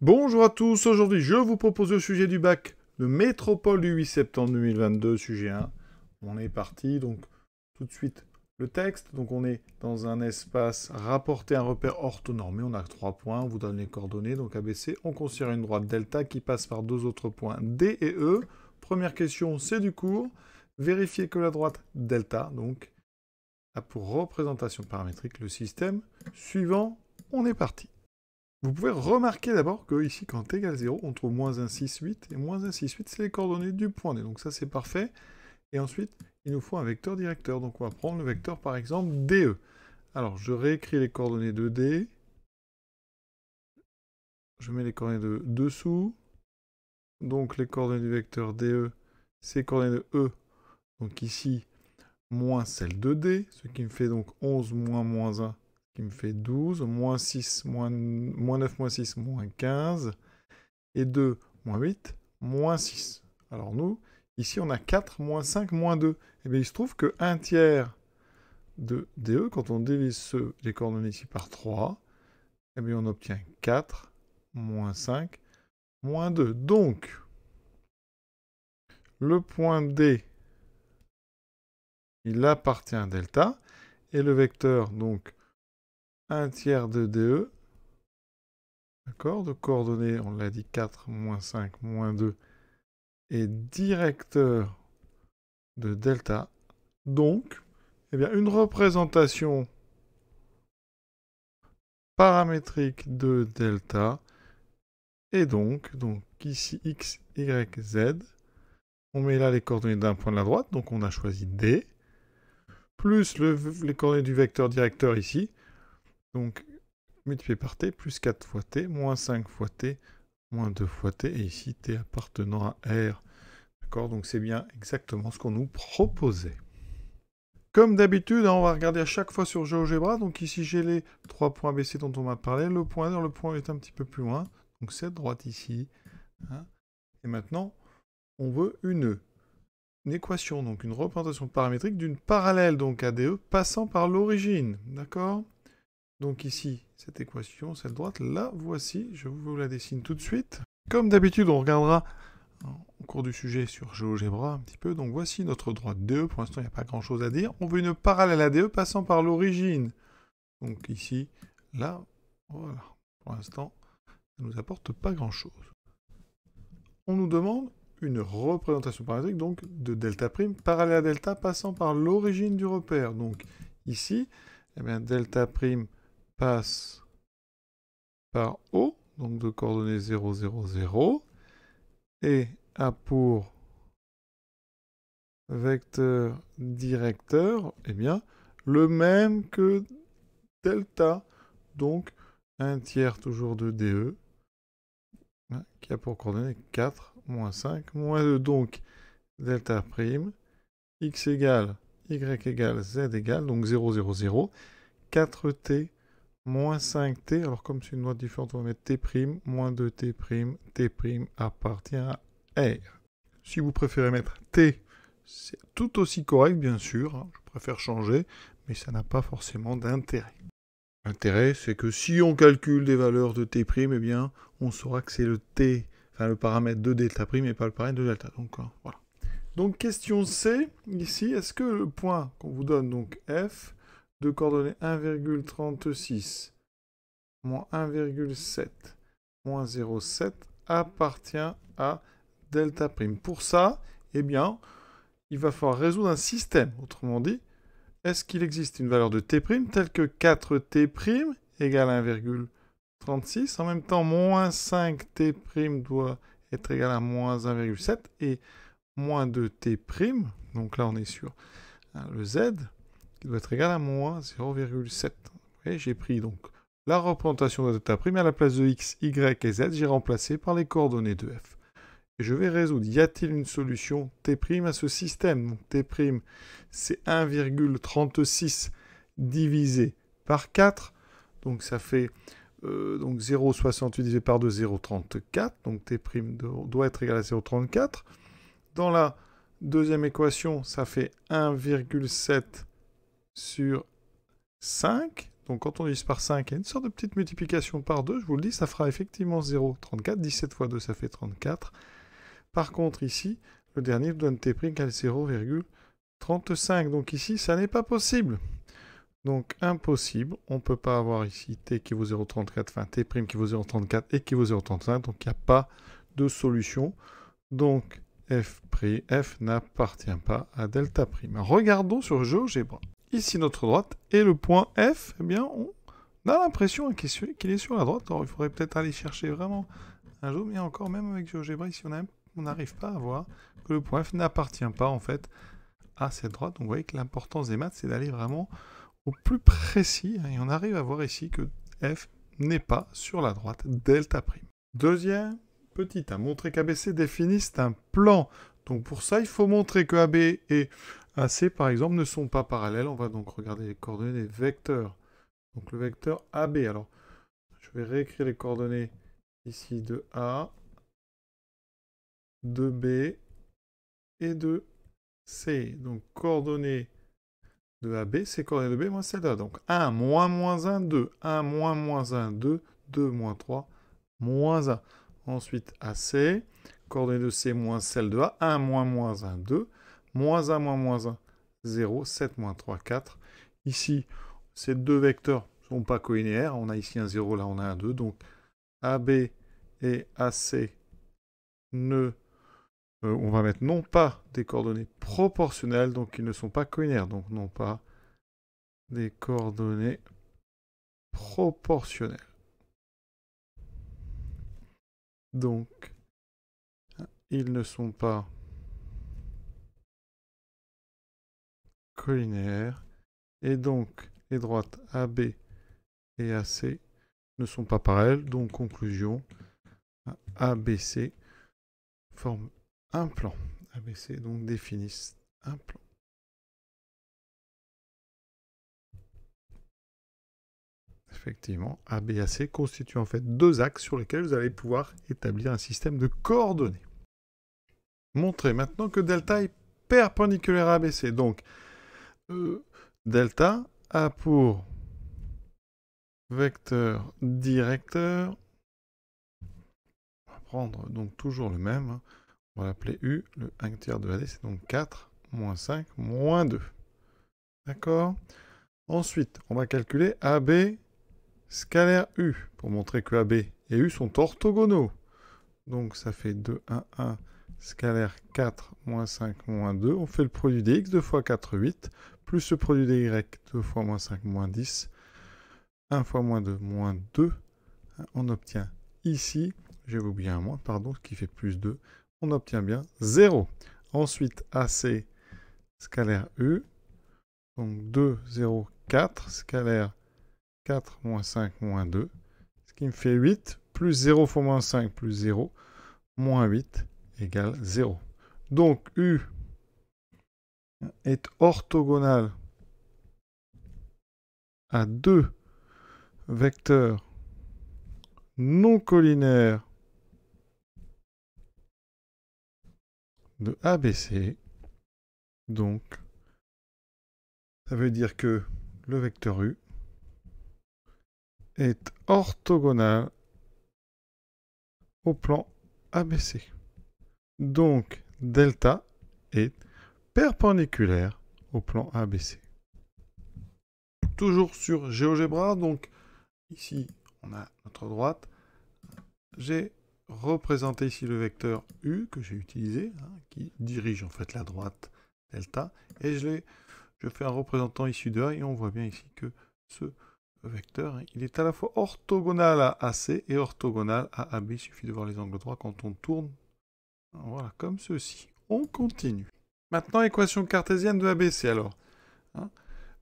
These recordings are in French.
Bonjour à tous, aujourd'hui je vous propose le sujet du bac, le métropole du 8 septembre 2022, sujet 1. On est parti, donc tout de suite le texte. Donc on est dans un espace rapporter un repère orthonormé, on a 3 points, on vous donne les coordonnées, donc ABC, on considère une droite delta qui passe par deux autres points D et E. Première question, c'est du cours. Vérifiez que la droite delta, donc, a pour représentation paramétrique le système suivant. On est parti. Vous pouvez remarquer d'abord que ici, quand t égale 0, on trouve moins 1, 6, 8. Et moins 1, 6, 8, c'est les coordonnées du point D. Donc ça, c'est parfait. Et ensuite, il nous faut un vecteur directeur. Donc on va prendre le vecteur, par exemple, DE. Alors, je réécris les coordonnées de D. Je mets les coordonnées de dessous. Donc les coordonnées du vecteur DE, c'est les coordonnées de E. Donc ici, moins celle de D. Ce qui me fait donc 11 moins moins 1. Qui me fait 12, moins 6, moins 9, moins 6, moins 15, et 2, moins 8, moins 6. Alors nous, ici on a 4, moins 5, moins 2. Et bien il se trouve que 1 tiers de DE, quand on divise les coordonnées ici par 3, et bien on obtient 4, moins 5, moins 2. Donc, le point D, il appartient à delta, et le vecteur, donc, 1 tiers de DE, d'accord, de coordonnées, on l'a dit, 4, moins 5, moins 2, est directeur de delta. Donc, eh bien, une représentation paramétrique de delta est donc ici x, y, z. On met là les coordonnées d'un point de la droite, donc on a choisi D, plus les coordonnées du vecteur directeur ici, donc multiplié par t, plus 4 fois t, moins 5 fois t, moins 2 fois t, et ici t appartenant à R. D'accord, donc c'est bien exactement ce qu'on nous proposait. Comme d'habitude, on va regarder à chaque fois sur GeoGebra. Donc ici, j'ai les 3 points ABC dont on m'a parlé. Le point est un petit peu plus loin. Donc cette droite ici. Hein. Et maintenant, on veut une équation, donc une représentation paramétrique d'une parallèle donc ADE passant par l'origine. D'accord? Donc ici, cette équation, cette droite, la voici. Je vous la dessine tout de suite. Comme d'habitude, on regardera au cours du sujet sur GeoGebra un petit peu. Donc voici notre droite DE. Pour l'instant, il n'y a pas grand-chose à dire. On veut une parallèle à DE passant par l'origine. Donc ici, là, voilà. Pour l'instant, ça ne nous apporte pas grand-chose. On nous demande une représentation paramétrique donc de delta prime parallèle à delta passant par l'origine du repère. Donc ici, eh bien, delta prime passe par O, donc de coordonnées 0, 0, 0, et a pour vecteur directeur, eh bien, le même que delta, donc 1 tiers toujours de DE, hein, qui a pour coordonnées 4, moins 5, moins 2, donc delta prime, x égale, y égale, z égale, donc 0, 0, 0, 4t, moins 5t, alors comme c'est une note différente, on va mettre t prime, moins 2t prime, t prime appartient à R. Si vous préférez mettre t, c'est tout aussi correct, bien sûr. Hein, je préfère changer, mais ça n'a pas forcément d'intérêt. L'intérêt, c'est que si on calcule des valeurs de t', eh bien, on saura que c'est le t, enfin le paramètre de delta prime et pas le paramètre de delta. Donc, voilà. Donc, question C, ici, est-ce que le point qu'on vous donne, donc f, de coordonnées 1,36, moins 1,7, moins 0,7, appartient à delta prime? Pour ça, eh bien, il va falloir résoudre un système. Autrement dit, est-ce qu'il existe une valeur de t' telle que 4t' égale 1,36. En même temps, moins 5t' doit être égal à moins 1,7 et moins 2t'. Donc là, on est sur le z qui doit être égal à moins 0,7. Vous voyez, j'ai pris donc la représentation de delta prime à la place de x, y et z, j'ai remplacé par les coordonnées de f. Et je vais résoudre. Y a-t-il une solution t' à ce système? Donc t', c'est 1,36 divisé par 4. Donc ça fait 0,68 divisé par 2, 0,34. Donc t' doit être égal à 0,34. Dans la deuxième équation, ça fait 1,7 sur 5. Donc quand on divise par 5, il y a une sorte de petite multiplication par 2. Je vous le dis, ça fera effectivement 0. 34, 17 fois 2, ça fait 34. Par contre, ici, le dernier nous donne t' égale 0,35. Donc ici, ça n'est pas possible. Donc impossible. On ne peut pas avoir ici t qui vaut 0,34, enfin t' qui vaut 0,34 et qui vaut 0,35. Donc il n'y a pas de solution. Donc f' n'appartient pas à delta'. Regardons sur GeoGebra. Ici notre droite et le point F, eh bien on a l'impression qu'il est sur la droite. Alors il faudrait peut-être aller chercher vraiment un jour, mais encore même avec GeoGebra, ici on n'arrive pas à voir que le point F n'appartient pas en fait à cette droite. Donc vous voyez que l'importance des maths, c'est d'aller vraiment au plus précis, et on arrive à voir ici que F n'est pas sur la droite delta'. Deuxième petit à montrer qu'ABC définissent un plan. Donc pour ça, il faut montrer que AB et AC, par exemple, ne sont pas parallèles. On va donc regarder les coordonnées des vecteurs. Donc le vecteur AB. Alors, je vais réécrire les coordonnées ici de A, de B et de C. Donc coordonnées de AB, c'est coordonnées de B moins celle de A. Donc 1, moins 1, 2. 1, moins 1, 2. 2, moins 3, moins 1. Ensuite, AC, coordonnées de C moins celle de A. 1, moins 1, 2. Moins 1, moins 1, 0. 7, moins 3, 4. Ici, ces deux vecteurs ne sont pas collinéaires. On a ici un 0, là on a un 2. Donc, AB et AC on va mettre non pas des coordonnées proportionnelles, donc ils ne sont pas collinéaires. Donc, non pas des coordonnées proportionnelles. Donc, ils ne sont pas collinaires. Et donc, les droites AB et AC ne sont pas parallèles. Donc, conclusion, ABC forment un plan. ABC, donc, définissent un plan. Effectivement, AB et AC constituent en fait deux axes sur lesquels vous allez pouvoir établir un système de coordonnées. Montrez maintenant que delta est perpendiculaire à ABC. Donc, delta a pour vecteur directeur, on va prendre donc toujours le même, hein. On va l'appeler U, le 1 tiers de AD, c'est donc 4, moins 5, moins 2. D'accord? Ensuite, on va calculer AB scalaire U, pour montrer que AB et U sont orthogonaux. Donc ça fait 2, 1, 1, scalaire 4, moins 5, moins 2. On fait le produit des x, 2 fois 4, 8, plus le produit des y, 2 fois moins 5, moins 10. 1 fois moins 2, moins 2. On obtient ici, j'ai oublié un moins, pardon, ce qui fait plus 2. On obtient bien 0. Ensuite, AC scalaire U. Donc 2, 0, 4. Scalaire 4, moins 5, moins 2. Ce qui me fait 8. Plus 0 fois moins 5, plus 0. Moins 8 égale 0. Donc U est orthogonal à deux vecteurs non collinaires de ABC. Donc, ça veut dire que le vecteur U est orthogonal au plan ABC. Donc, delta est perpendiculaire au plan ABC. Toujours sur GeoGebra, donc ici, on a notre droite. J'ai représenté ici le vecteur U que j'ai utilisé, hein, qui dirige en fait la droite delta. Et je fais un représentant issu de A et on voit bien ici que ce vecteur, hein, il est à la fois orthogonal à AC et orthogonal à AB. Il suffit de voir les angles droits quand on tourne. Voilà, comme ceci. On continue. Maintenant, équation cartésienne de ABC alors. Hein,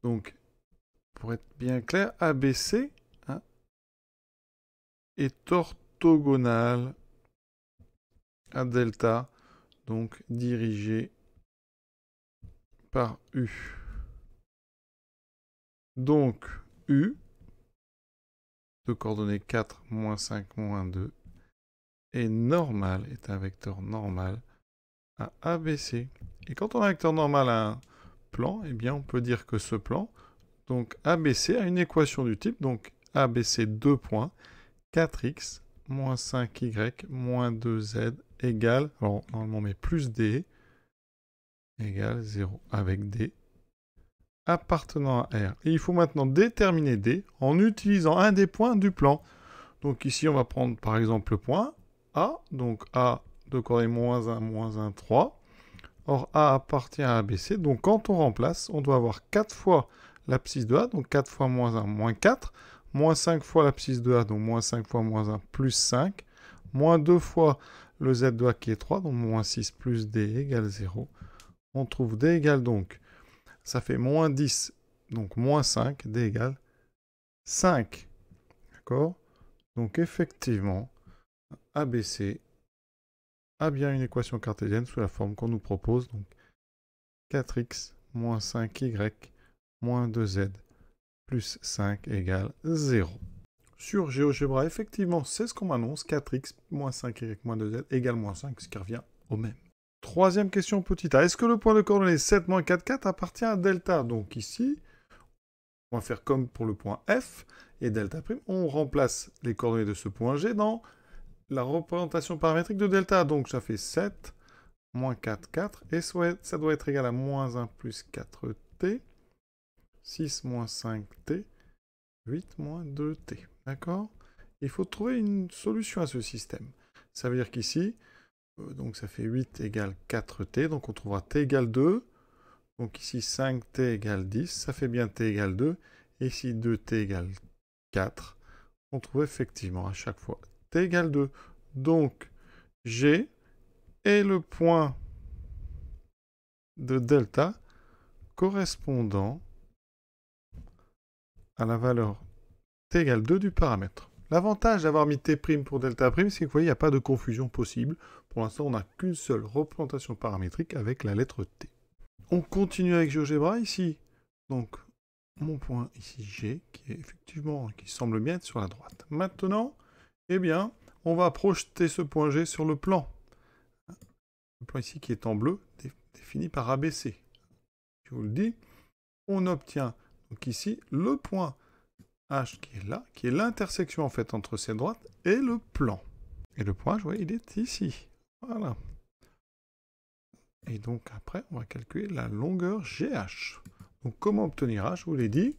donc, pour être bien clair, ABC, hein, est orthogonal à delta, donc dirigé par U. Donc U, de coordonnées 4, moins 5, moins 2, est normal, est un vecteur normal à ABC. Et quand on a un vecteur normal à un plan, eh bien on peut dire que ce plan Donc ABC a une équation du type, donc ABC 2 points, 4x moins 5y moins 2z égale, alors normalement on met plus d, égale 0 avec d, appartenant à R. Et il faut maintenant déterminer d en utilisant un des points du plan. Donc ici on va prendre par exemple le point A, donc A de coordonnées moins 1, 3. Or A appartient à ABC, donc quand on remplace, on doit avoir 4 fois l'abscisse de A, donc 4 fois moins 1, moins 4, moins 5 fois l'abscisse de A, donc moins 5 fois moins 1, plus 5, moins 2 fois le Z de A qui est 3, donc moins 6 plus D égale 0. On trouve D égale donc, ça fait moins 10, donc moins 5, D égale 5. D'accord? Donc effectivement, ABC a bien une équation cartésienne sous la forme qu'on nous propose, donc 4x moins 5y moins 2z plus 5 égale 0. Sur GeoGebra, effectivement, c'est ce qu'on m'annonce, 4x moins 5y moins 2z égale moins 5, ce qui revient au même. Troisième question, petit a. Est-ce que le point de coordonnées 7, moins 4, 4 appartient à delta? Donc ici, on va faire comme pour le point F et delta'. On remplace les coordonnées de ce point G dans la représentation paramétrique de delta. Donc ça fait 7, moins 4, 4. Et ça doit être égal à moins 1 plus 4t. 6 moins 5t. 8 moins 2t. D'accord? Il faut trouver une solution à ce système. Ça veut dire qu'ici, donc ça fait 8 égale 4t. Donc on trouvera t égale 2. Donc ici 5t égale 10. Ça fait bien t égale 2. Et ici 2t égale 4. On trouve effectivement à chaque fois t égale 2. Donc G est le point de delta correspondant à la valeur t égale 2 du paramètre. L'avantage d'avoir mis t' pour delta', c'est que vous voyez, il n'y a pas de confusion possible. Pour l'instant, on n'a qu'une seule représentation paramétrique avec la lettre t. On continue avec GeoGebra ici. Donc, mon point ici G, qui est effectivement, qui semble bien être sur la droite. Maintenant, eh bien, on va projeter ce point G sur le plan. Le plan ici qui est en bleu, défini par ABC. Je vous le dis, on obtient donc ici le point H qui est là, qui est l'intersection en fait entre ces droites et le plan. Et le point H, vous voyez, il est ici. Voilà. Et donc après, on va calculer la longueur GH. Donc comment obtenir H, je vous l'ai dit.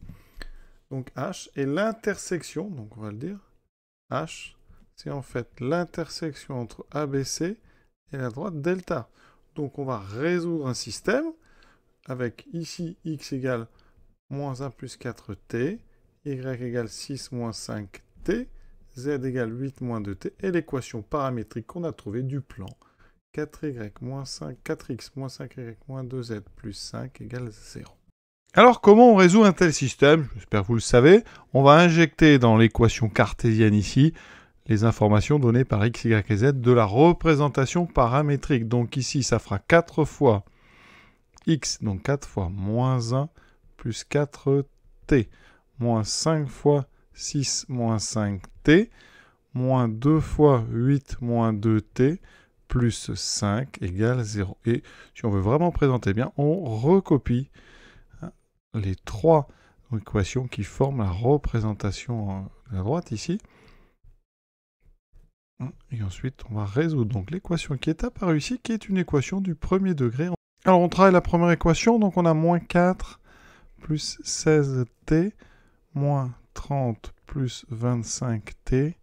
Donc H est l'intersection, donc on va le dire. H, c'est en fait l'intersection entre ABC et la droite delta. Donc on va résoudre un système avec ici x égale moins 1 plus 4t, y égale 6 moins 5t, z égale 8 moins 2t, et l'équation paramétrique qu'on a trouvée du plan. 4y moins 5, 4x moins 5y moins 2z plus 5 égale 0. Alors comment on résout un tel système? J'espère que vous le savez. On va injecter dans l'équation cartésienne ici les informations données par x, y et z de la représentation paramétrique. Donc ici, ça fera 4 fois x, donc 4 fois moins 1 plus 4t, moins 5 fois 6 moins 5t, moins 2 fois 8 moins 2t, plus 5 égale 0. Et si on veut vraiment présenter bien, on recopie les trois équations qui forment la représentation de la droite ici. Et ensuite, on va résoudre donc l'équation qui est apparue ici, qui est une équation du premier degré. Alors, on travaille la première équation, donc on a moins 4 plus 16t, moins 30 plus 25t,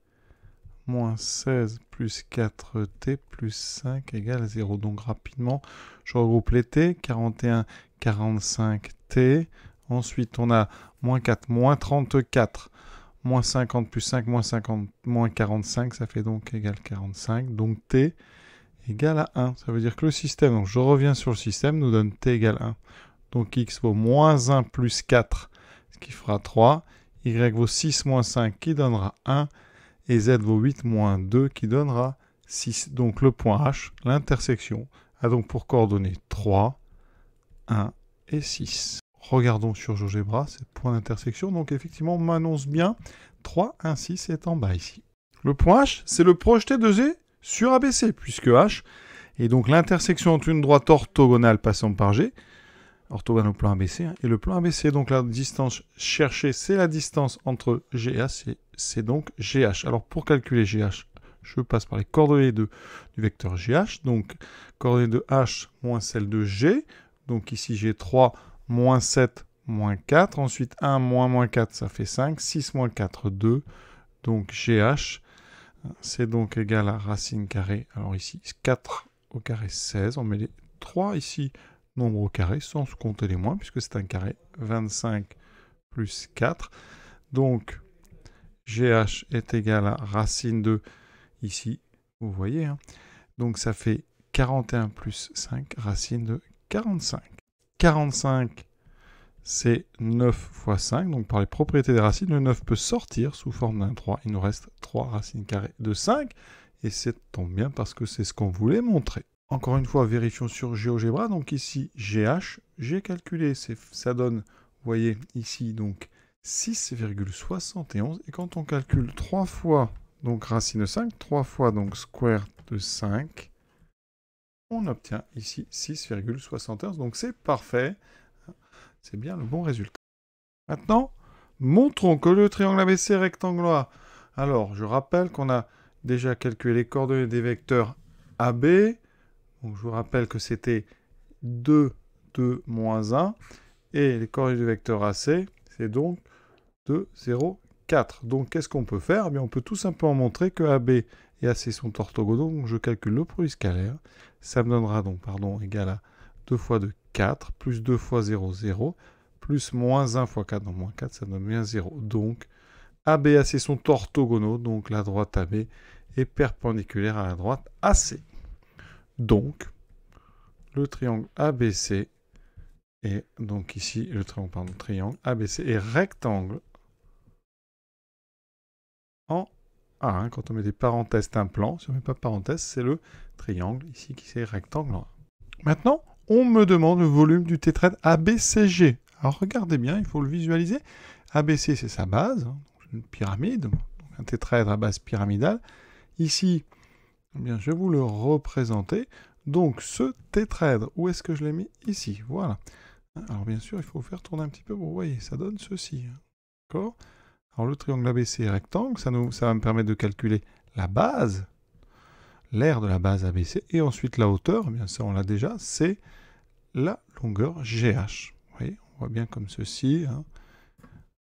moins 16 plus 4t plus 5 égale 0. Donc rapidement, je regroupe les t, 41, 45t. Ensuite, on a moins 4, moins 34, moins 50 plus 5, moins 50, moins 45, ça fait donc égal 45. Donc t égale à 1. Ça veut dire que le système, donc je reviens sur le système, nous donne t égale 1. Donc x vaut moins 1 plus 4, ce qui fera 3. Y vaut 6 moins 5, qui donnera 1. Et z vaut 8 moins 2, qui donnera 6. Donc le point H, l'intersection, a donc pour coordonnées 3, 1 et 6. Regardons sur GeoGebra, ces points d'intersection. Donc effectivement, on m'annonce bien 3, 1, 6 est en bas ici. Le point H, c'est le projeté de G sur ABC, puisque H est donc l'intersection entre une droite orthogonale passant par G, orthogone au plan ABC. Et le plan ABC, donc la distance cherchée, c'est la distance entre G et H, c'est donc GH. Alors pour calculer GH, je passe par les coordonnées du vecteur GH. Donc coordonnées de H moins celle de G. Donc ici j'ai 3 moins 7 moins 4. Ensuite 1 moins 4, ça fait 5. 6 moins 4, 2. Donc GH, c'est donc égal à racine carrée. Alors ici 4 au carré 16. On met les 3 ici, nombre au carré, sans compter les moins, puisque c'est un carré. 25 plus 4. Donc GH est égal à racine de, ici, vous voyez. Hein. Donc ça fait 41 plus 5, racine de 45. 45, c'est 9 fois 5. Donc par les propriétés des racines, le 9 peut sortir sous forme d'un 3. Il nous reste 3 racines carrées de 5. Et c'est tombe bien parce que c'est ce qu'on voulait montrer. Encore une fois, vérifions sur GeoGebra. Donc ici, GH, j'ai calculé. Ça donne, vous voyez, ici, donc 6,71. Et quand on calcule 3 fois, donc racine de 5, 3 fois, donc square de 5, on obtient ici 6,71. Donc c'est parfait. C'est bien le bon résultat. Maintenant, montrons que le triangle ABC est rectangulaire. Alors, je rappelle qu'on a déjà calculé les coordonnées des vecteurs AB. Donc, je vous rappelle que c'était 2, 2, moins 1. Et les coordonnées du vecteur AC, c'est donc 2, 0, 4. Donc, qu'est-ce qu'on peut faire? Eh bien, on peut tout simplement montrer que AB et AC sont orthogonaux. Donc, je calcule le produit scalaire. Ça me donnera donc, égal à 2 fois 2, 4, plus 2 fois 0, 0, plus moins 1 fois 4, donc moins 4, ça donne bien 0. Donc, AB et AC sont orthogonaux, donc la droite AB est perpendiculaire à la droite AC. Donc, le triangle ABC est, donc ici, le triangle ABC est rectangle en A1. Quand on met des parenthèses, c'est un plan. Si on ne met pas de parenthèses, c'est le triangle ici qui est rectangle en A. Maintenant, on me demande le volume du tétraèdre ABCG. Alors regardez bien, il faut le visualiser. ABC, c'est sa base, hein, une pyramide, donc un tétraèdre à base pyramidale. Ici, eh bien, je vais vous le représenter. Donc ce tétraèdre, où est-ce que je l'ai mis? Ici, voilà. Alors bien sûr, il faut faire tourner un petit peu, vous voyez, ça donne ceci. D'accord? Alors le triangle ABC est rectangle, ça va me permettre de calculer la base, l'aire de la base ABC, et ensuite la hauteur, eh bien ça on l'a déjà, c'est la longueur GH. Vous voyez, on voit bien comme ceci, hein,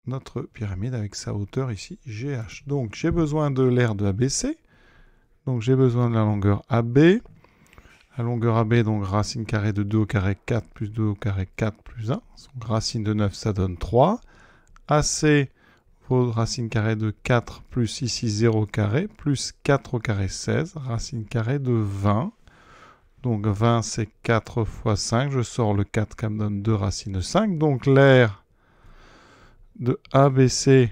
notre pyramide avec sa hauteur ici, GH. Donc j'ai besoin de l'aire de ABC, donc j'ai besoin de la longueur AB. La longueur AB, donc racine carrée de 2 au carré 4 plus 2 au carré 4 plus 1. Donc racine de 9, ça donne 3. AC vaut racine carrée de 4 plus ici 0 au carré, plus 4 au carré 16, racine carrée de 20. Donc 20, c'est 4 fois 5. Je sors le 4 qui me donne 2 racines de 5. Donc l'aire de ABC,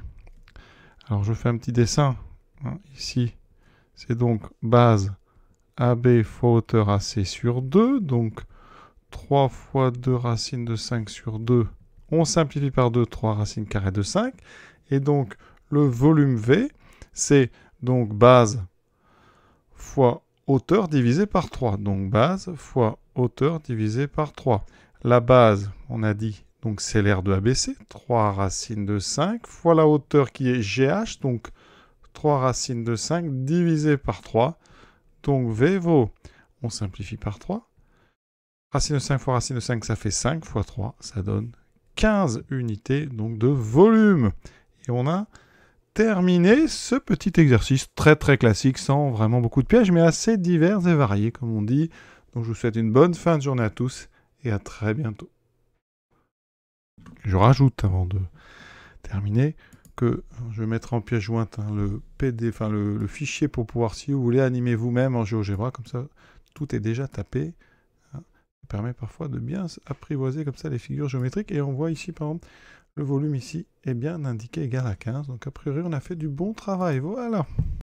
alors je fais un petit dessin, hein, ici, c'est donc base AB fois hauteur AC sur 2. Donc 3 fois 2 racines de 5 sur 2. On simplifie par 2, 3 racines carrées de 5. Et donc, le volume V, c'est donc base fois hauteur divisé par 3. Donc, base fois hauteur divisé par 3. La base, on a dit, donc c'est l'aire de ABC, 3 racines de 5, fois la hauteur qui est GH, donc 3 racines de 5 divisé par 3. Donc, V vaut, on simplifie par 3. Racine de 5 fois racine de 5, ça fait 5 fois 3, ça donne 15 unités donc de volume. Et on a terminé ce petit exercice très très classique, sans vraiment beaucoup de pièges, mais assez divers et variés, comme on dit. Donc je vous souhaite une bonne fin de journée à tous, et à très bientôt. Je rajoute, avant de terminer, que je vais mettre en pièce jointe le le fichier pour pouvoir, si vous voulez, animer vous-même en GeoGebra, comme ça, tout est déjà tapé. Ça permet parfois de bien apprivoiser comme ça les figures géométriques, et on voit ici, par exemple, le volume ici est bien indiqué égal à 15. Donc a priori, on a fait du bon travail. Voilà.